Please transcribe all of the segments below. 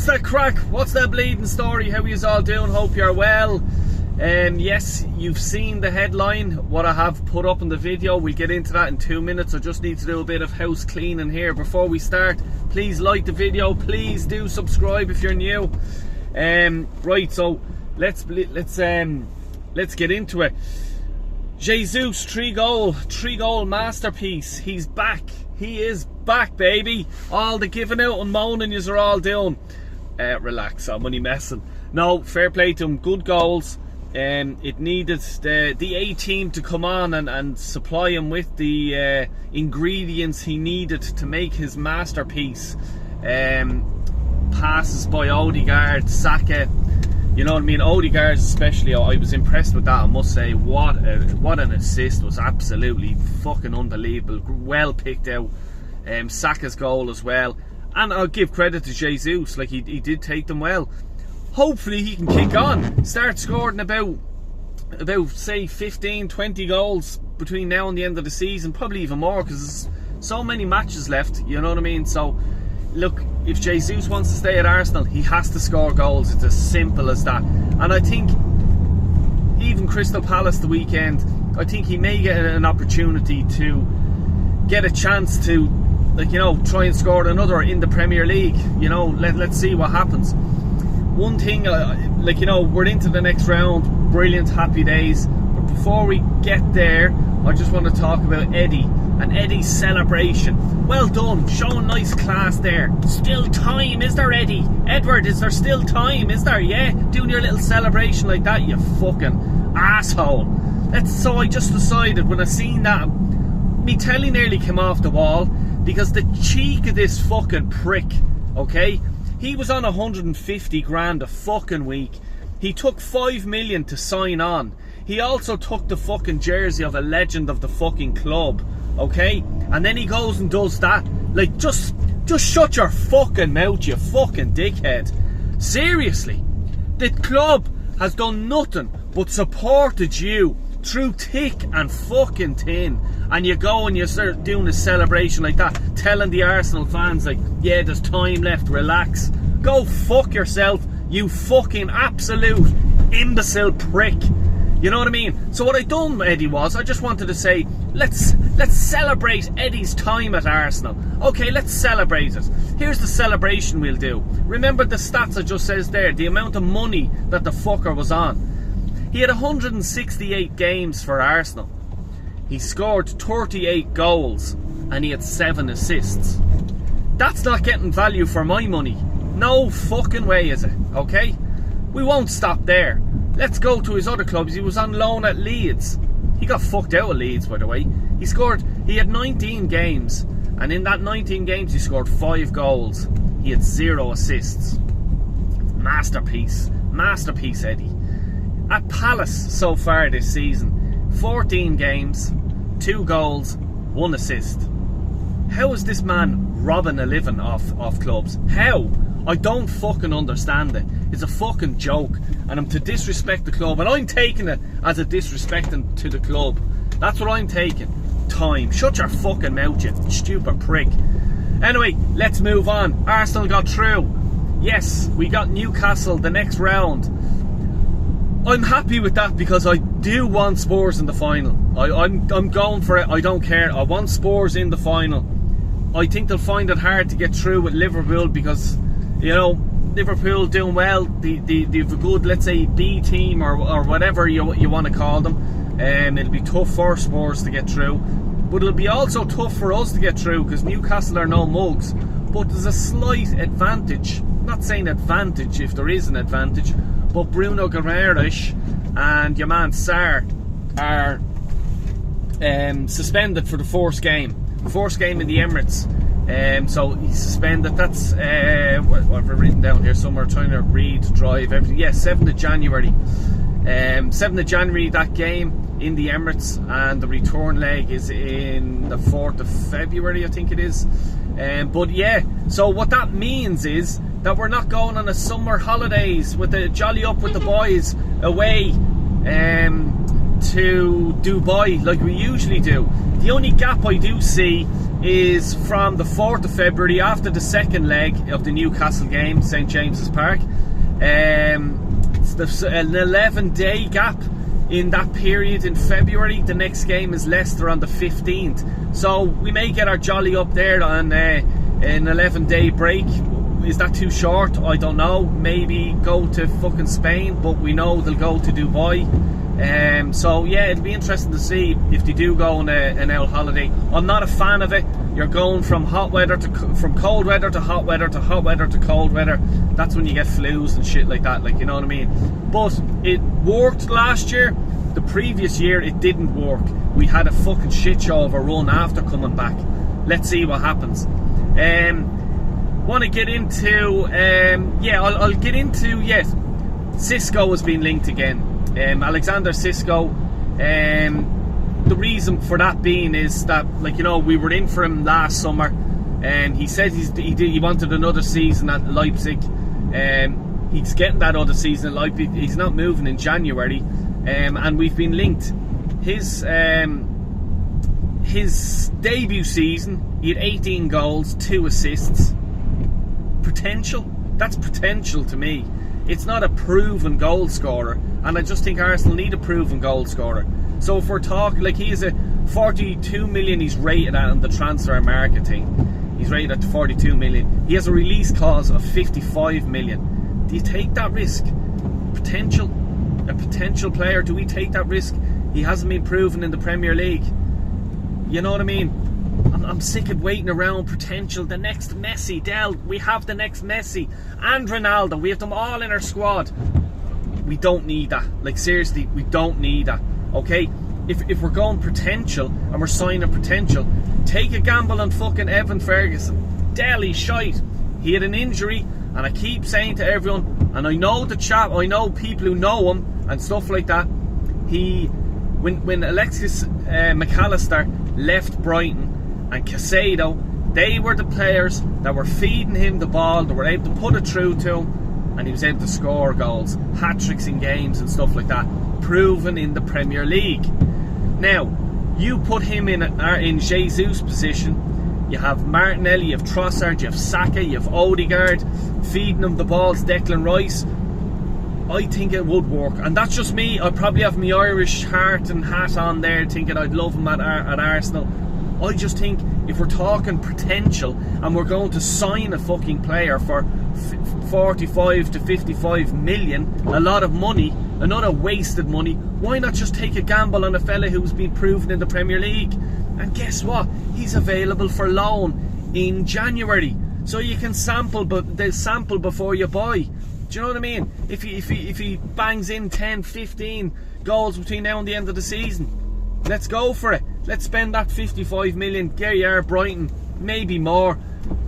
What's that crack? What's that bleeding story? How are you all doing? Hope you're well. Yes, you've seen the headline, what I have put up in the video. We'll get into that in 2 minutes. I just need to do a bit of house cleaning here before we start. Please like the video. Please do subscribe if you're new. Right, so let's get into it. Jesus, three goal masterpiece. He's back. He is back, baby. All the giving out and moaning yous are all doing. Relax, I'm only messing. No, fair play to him. Good goals. It needed the A team to come on and supply him with the ingredients he needed to make his masterpiece. Passes by Odegaard, Saka. You know what I mean? Odegaard especially, I was impressed with that, I must say. What an assist. Was absolutely fucking unbelievable. Well picked out. Saka's goal as well. And I'll give credit to Jesus, like he did take them well. Hopefully he can kick on. Start scoring about say 15, 20 goals between now and the end of the season. Probably even more, because there's so many matches left, you know what I mean? So look, if Jesus wants to stay at Arsenal, he has to score goals. It's as simple as that. And I think even Crystal Palace the weekend, I think he may get an opportunity to get a chance to, like, you know, try and score another in the Premier League. You know, let's see what happens. One thing, like, you know, we're into the next round. Brilliant, happy days. But before we get there, I just want to talk about Eddie and Eddie's celebration. Well done, showing nice class there. Still time, is there, Eddie? Edward, is there still time? Is there? Yeah, doing your little celebration like that, you fucking asshole. So I just decided when I seen that, me telly nearly came off the wall, because the cheek of this fucking prick, okay? He was on 150 grand a fucking week. He took 5 million to sign on. He also took the fucking jersey of a legend of the fucking club, okay? And then he goes and does that. Like, just shut your fucking mouth, you fucking dickhead. Seriously, the club has done nothing but supported you through thick and fucking thin, and you go and you start doing a celebration like that, telling the Arsenal fans, like, yeah, there's time left, relax. Go fuck yourself, you fucking absolute imbecile prick. You know what I mean? So what I done, Eddie, was I just wanted to say, let's celebrate Eddie's time at Arsenal. Okay, let's celebrate it. Here's the celebration we'll do. Remember the stats I just says there, the amount of money that the fucker was on. He had 168 games for Arsenal. He scored 38 goals and he had 7 assists. That's not getting value for my money. No fucking way is it, okay? We won't stop there. Let's go to his other clubs. He was on loan at Leeds. He got fucked out of Leeds, by the way. He had 19 games, and in that 19 games he scored 5 goals. He had 0 assists. Masterpiece. Masterpiece, Eddie. At Palace so far this season, 14 games, 2 goals, 1 assist. How is this man robbing a living off clubs? How? I don't fucking understand it. It's a fucking joke, and I'm to disrespect the club, and I'm taking it as a disrespecting to the club. That's what I'm taking. Time. Shut your fucking mouth, you stupid prick. Anyway, let's move on. Arsenal got through. Yes, we got Newcastle the next round. I'm happy with that, because I do want Spurs in the final. I'm going for it. I don't care. I want Spurs in the final. I think they'll find it hard to get through with Liverpool, because, you know, Liverpool doing well. They've a good, let's say, B team or whatever you want to call them. It'll be tough for Spurs to get through, but it'll be also tough for us to get through, because Newcastle are no mugs. But there's a slight advantage. I'm not saying advantage if there is an advantage, but Bruno Guimaraes and your man Sarr are suspended for the first game in the Emirates. So he's suspended. That's what I've written down here somewhere, trying to read, drive, everything. Yeah, 7th of January. 7th of January, that game in the Emirates, and the return leg is in the 4th of February, I think it is. But yeah, so what that means is that we're not going on a summer holidays with the jolly up with the boys away to Dubai like we usually do. The only gap I do see is from the 4th of February, after the second leg of the Newcastle game, St James's Park. It's an 11-day gap in that period in February. The next game is Leicester on the 15th. So we may get our jolly up there on an 11-day break. Is that too short? I don't know. Maybe go to fucking Spain, but we know they'll go to Dubai. So yeah, it'll be interesting to see if they do go on an old holiday. I'm not a fan of it. You're going from hot weather to from cold weather to hot weather to hot weather to cold weather. That's when you get flus and shit like that, like, you know what I mean? But it worked last year. The previous year it didn't work. We had a fucking shit show of a run after coming back. Let's see what happens. Want to get into I'll get into, yes, Cisco has been linked again. Alexander Cisco. The reason for that being is that, like, you know, we were in for him last summer, and he said he wanted another season at Leipzig. He's getting that other season at Leipzig. He's not moving in January, and we've been linked. His debut season, he had 18 goals, 2 assists. Potential. That's potential to me. It's not a proven goal scorer, and I just think Arsenal need a proven goal scorer. So if we're talking, like, he is a 42 million he's rated at on the transfer market thing. He's rated at 42 million. He has a release clause of 55 million. Do you take that risk? Potential. A potential player, do we take that risk? He hasn't been proven in the Premier League. You know what I mean? I'm sick of waiting around. Potential, the next Messi. We have the next Messi and Ronaldo. We have them all in our squad. We don't need that. Like, seriously, we don't need that. Okay? If we're going potential and we're signing potential, take a gamble on fucking Evan Ferguson. He's shite. He had an injury, and I keep saying to everyone, and I know the chap, I know people who know him and stuff like that. When Alexis McAllister left Brighton, and Casado, they were the players that were feeding him the ball, that were able to put it through to him, and he was able to score goals, hat-tricks in games and stuff like that, proven in the Premier League. Now, you put him in Jesus' position, you have Martinelli, you have Trossard, you have Saka, you have Odegaard, feeding him the balls, Declan Rice. I think it would work, and that's just me. I'd probably have my Irish heart and hat on there, thinking I'd love him at Arsenal. I just think if we're talking potential and we're going to sign a fucking player for 45 to 55 million, a lot of money, another wasted money, why not just take a gamble on a fella who's been proven in the Premier League? And guess what? He's available for loan in January, so you can sample before you buy. Do you know what I mean? If he bangs in 10, 15 goals between now and the end of the season, let's go for it. Let's spend that 55 million, get you Brighton, maybe more.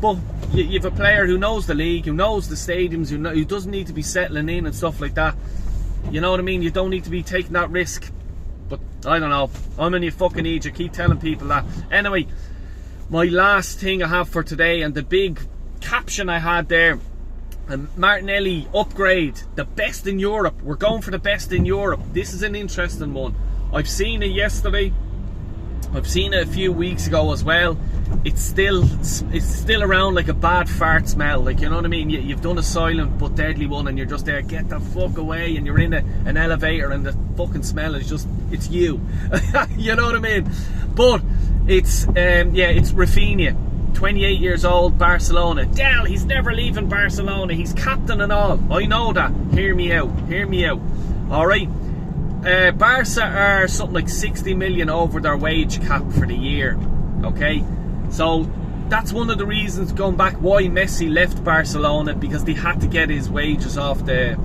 But you have a player who knows the league, who knows the stadiums, who doesn't need to be settling in and stuff like that. You know what I mean? You don't need to be taking that risk. But I don't know. I'm in your fucking age. I keep telling people that. Anyway, my last thing I have for today, and the big caption I had there, Martinelli upgrade, the best in Europe. We're going for the best in Europe. This is an interesting one. I've seen it yesterday. I've seen it a few weeks ago as well. It's still around like a bad fart smell. Like, you know what I mean? You've done a silent but deadly one, and you're just there, get the fuck away, and you're in an elevator, and the fucking smell is just, it's you. You know what I mean? But it's Rafinha, 28 years old, Barcelona. He's never leaving Barcelona. He's captain and all. I know that. Hear me out. Alright. Barca are something like 60 million over their wage cap for the year. Okay, so that's one of the reasons, going back, why Messi left Barcelona, because they had to get his wages off the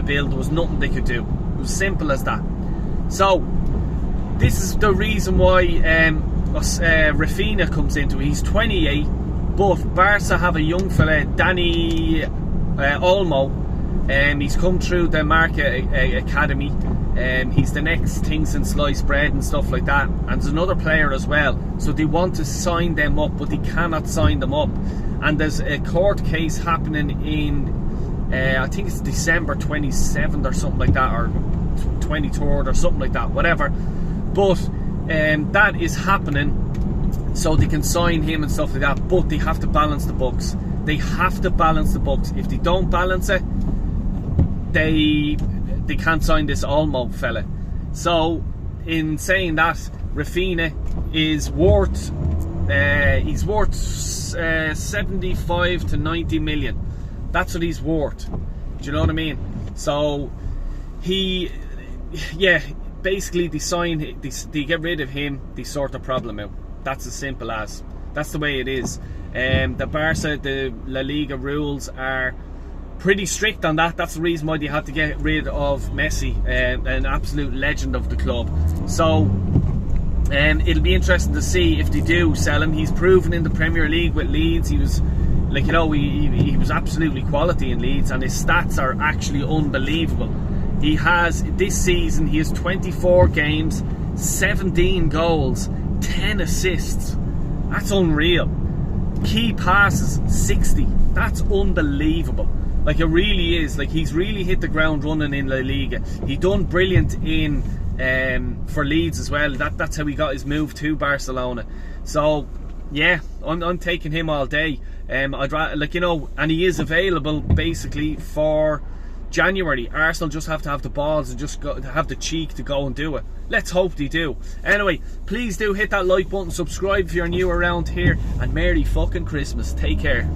bill. There was nothing they could do. It was simple as that. So this is the reason why Rafinha comes into it. He's 28, but Barca have a young fella, Dani Olmo. He's come through the Marca Academy. He's the next thing since sliced bread and stuff like that. And there's another player as well. So they want to sign them up, but they cannot sign them up. And there's a court case happening in, I think it's December 27th or something like that, or 23rd or something like that, whatever. But that is happening. so they can sign him and stuff like that. But they have to balance the books. They have to balance the books. If they don't balance it, they can't sign this Olmo fella. So in saying that, Rafinha is worth he's worth 75 to 90 million. That's what he's worth. Do you know what I mean? So basically they get rid of him, they sort the problem out. That's as simple as. That's the way it is. The Barca, the La Liga rules are pretty strict on that. That's the reason why they had to get rid of Messi, an absolute legend of the club. So it'll be interesting to see if they do sell him. He's proven in the Premier League with Leeds. He was, like, you know, he was absolutely quality in Leeds, and his stats are actually unbelievable. He has, this season, he has 24 games, 17 goals, 10 assists. That's unreal. Key passes, 60. That's unbelievable. Like, it really is. Like, he's really hit the ground running in La Liga. He done brilliant in for Leeds as well. That's how he got his move to Barcelona. So yeah, I'm taking him all day. I'd rather, like, you know, and he is available basically for January. Arsenal just have to have the balls and just have the cheek to go and do it. Let's hope they do. Anyway, please do hit that like button, subscribe if you're new around here, and Merry fucking Christmas. Take care.